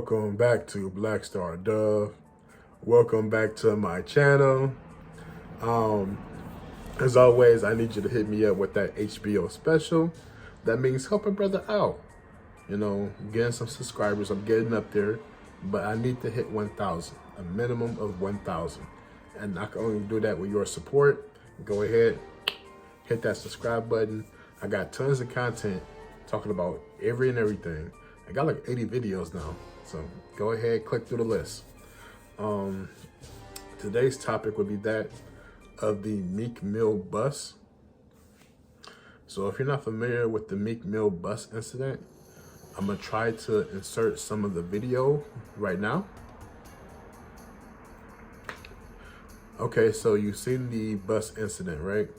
Welcome back to Black Star Dove. Welcome back to my channel. As always, I need you to hit me up with that HBO special. That means help a brother out. You know, getting some subscribers. I'm getting up there, but I need to hit 1,000, a minimum of 1,000. And I can only do that with your support. Go ahead, hit that subscribe button. I got tons of content talking about every and everything. I got like 80 videos now. So go ahead, click through the list. Today's topic would be that of the Meek Mill bus. So if you're not familiar with the Meek Mill bus incident, I'm gonna try to insert some of the video right now. Okay, so you've seen the bus incident, right?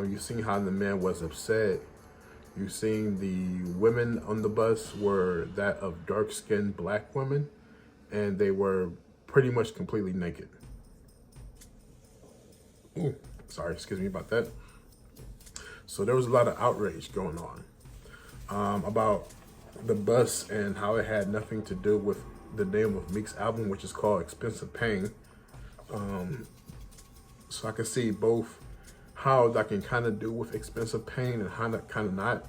You've seen how the man was upset. You've seen the women on the bus were that of dark-skinned black women, and they were pretty much completely naked. Ooh, sorry, excuse me about that. So there was a lot of outrage going on about the bus and how it had nothing to do with the name of Meek's album, which is called Expensive Pain. So I can see both how that can kind of do with Expensive Pain and how that kind of not.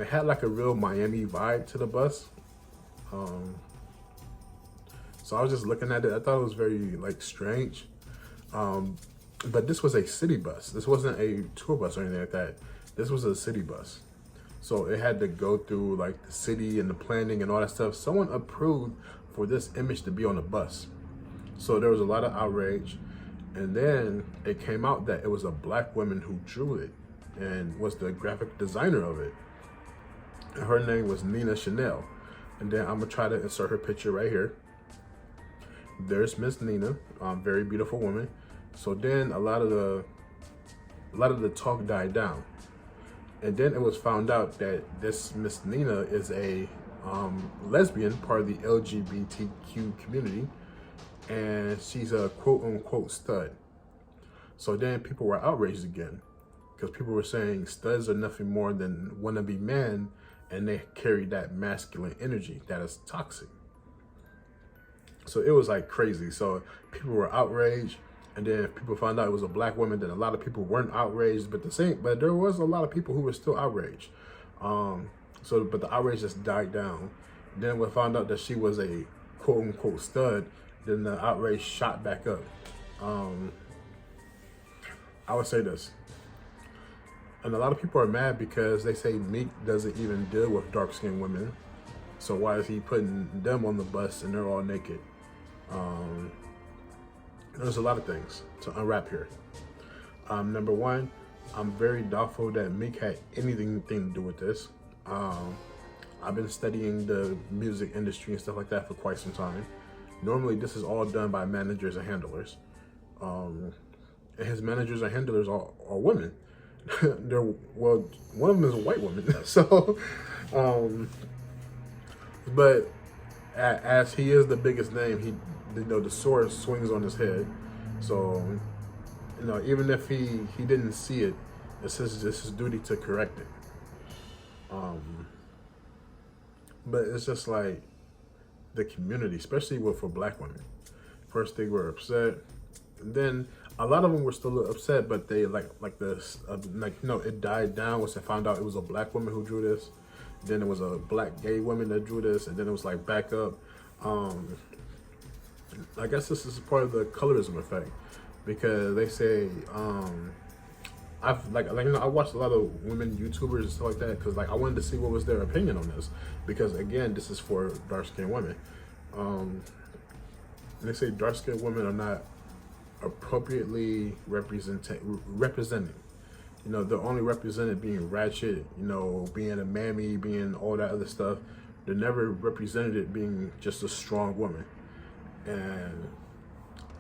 It had like a real Miami vibe to the bus. So I was just looking at it. I thought it was very like strange. But this was a city bus. This wasn't a tour bus or anything like that. This was a city bus. So it had to go through like the city and the planning and all that stuff. Someone approved for this image to be on the bus. So there was a lot of outrage. And then it came out that it was a black woman who drew it and was the graphic designer of it. And her name was Nina Chanel. And then I'm gonna try to insert her picture right here. There's Miss Nina, very beautiful woman. So then a lot of the talk died down. And then it was found out that this Miss Nina is a lesbian, part of the LGBTQ community. And she's a quote unquote stud. So then people were outraged again because people were saying studs are nothing more than wannabe men, and they carry that masculine energy that is toxic. So it was like crazy. So people were outraged, and then people found out it was a black woman. Then a lot of people weren't outraged, but there was a lot of people who were still outraged. But the outrage just died down. Then we found out that she was a quote unquote stud. Then the outrage shot back up. I would say this. And a lot of people are mad because they say Meek doesn't even deal with dark-skinned women. So why is he putting them on the bus and they're all naked? There's a lot of things to unwrap here. Number one, I'm very doubtful that Meek had anything to do with this. I've been studying the music industry and stuff like that for quite some time. Normally, this is all done by managers and handlers. And his managers and handlers are women. Well, one of them is a white woman. So, but as he is the biggest name, the sword swings on his head. So, even if he didn't see it, it's his duty to correct it. But it's just like, the community, especially for black women. First they were upset, and then a lot of them were still upset, but they it died down once they found out it was a black woman who drew this. Then it was a black gay woman that drew this, and then it was like back up. I guess this is part of the colorism effect, because they say I watched a lot of women YouTubers and stuff like that because I wanted to see what was their opinion on this, because again, this is for dark-skinned women. They say dark-skinned women are not appropriately representing. They're only represented being ratchet, being a mammy, being all that other stuff. They're never represented it being just a strong woman. And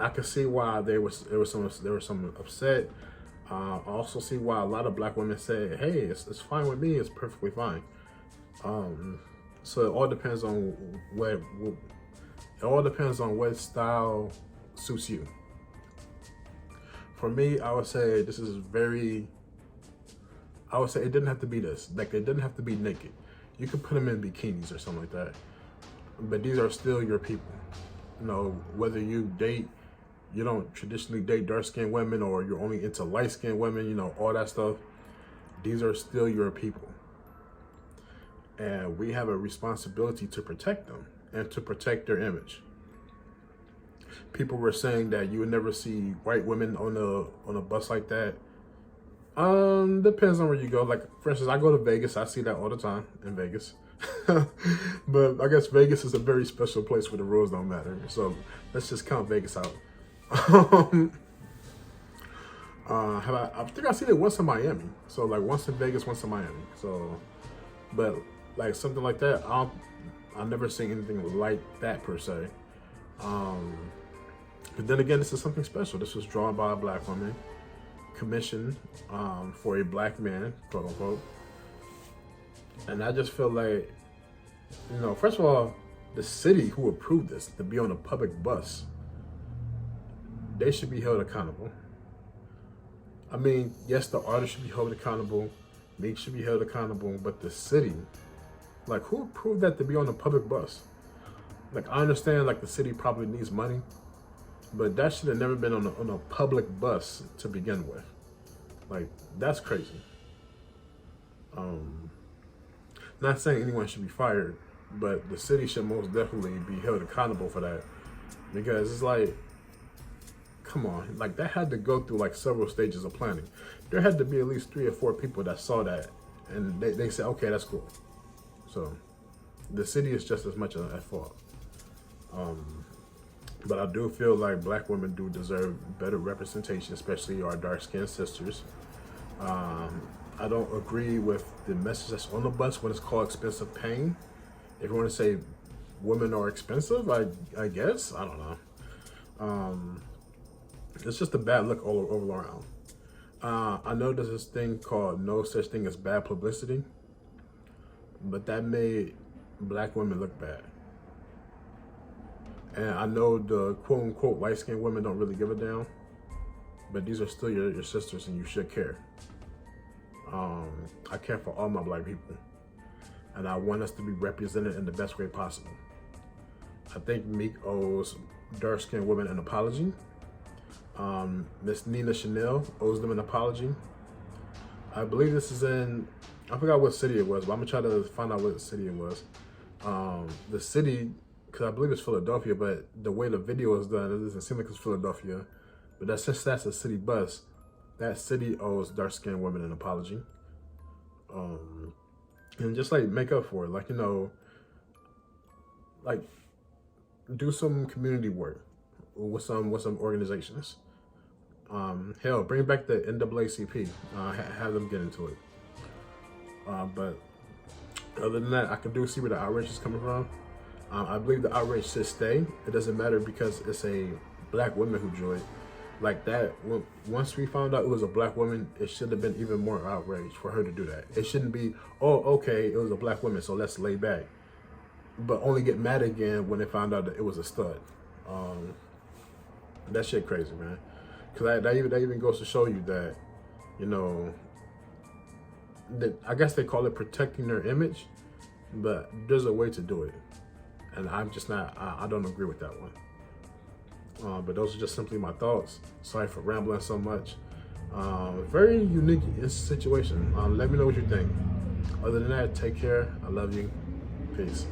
I can see why there was some upset. I also see why a lot of black women say, hey, it's fine with me, it's perfectly fine. So it all depends on what style suits you. For me, I would say it didn't have to be this. Like, it didn't have to be naked. You could put them in bikinis or something like that. but these are still your people. You know, whether you don't traditionally date dark-skinned women, or you're only into light-skinned women, you know, all that stuff, these are still your people. And we have a responsibility to protect them and to protect their image. People were saying that you would never see white women on a bus like that. Depends on where you go. Like, for instance, I go to Vegas. I see that all the time in Vegas. But I guess Vegas is a very special place where the rules don't matter. So let's just count Vegas out. I think I seen it once in Miami. So like once in Vegas, once in Miami. So, but like something like that, I've never seen anything like that per se. But then again, this is something special. This was drawn by a black woman, commissioned for a black man, quote unquote. And I just feel like, you know, first of all, the city who approved this to be on a public bus, they should be held accountable. I mean, yes, the artist should be held accountable, Meek should be held accountable, but the city, like, who approved that to be on a public bus? Like, I understand, like, the city probably needs money, but that should have never been on a public bus to begin with. Like, that's crazy. Not saying anyone should be fired, but the city should most definitely be held accountable for that, because it's like, come on, like, that had to go through like several stages of planning. There had to be at least 3 or 4 people that saw that, and they said, okay, that's cool. So the city is just as much at fault. But I do feel like black women do deserve better representation, especially our dark-skinned sisters. I don't agree with the message that's on the bus when it's called expensive pain. If you want to say women are expensive, I guess, I don't know. It's just a bad look all around. I know there's this thing called no such thing as bad publicity, but that made black women look bad. And I know the quote unquote light skinned women don't really give a damn, but these are still your sisters and you should care. I care for all my black people, and I want us to be represented in the best way possible. I think Meek owes dark skinned women an apology. Miss Nina Chanel owes them an apology. I believe this is in, I forgot what city it was, but I'm gonna try to find out what city it was. The city, because I believe it's Philadelphia, but the way the video is done, it doesn't seem like it's Philadelphia. But since that's a city bus, that city owes dark-skinned women an apology. And just like make up for it, like, you know, like do some community work with some organizations. Hell, bring back the NAACP, have them get into it. But other than that, I can see where the outrage is coming from. I believe the outrage should stay. It doesn't matter because it's a black woman who drew it. Like that, once we found out it was a black woman, it should have been even more outrage for her to do that. It shouldn't be, oh, okay, it was a black woman, so let's lay back. But only get mad again when they found out that it was a stud. That shit crazy, man. Because that even goes to show you that, you know, that I guess they call it protecting their image, but there's a way to do it. And I'm just not, I don't agree with that one. But those are just simply my thoughts. Sorry for rambling so much. Very unique situation. Let me know what you think. Other than that, take care. I love you. Peace.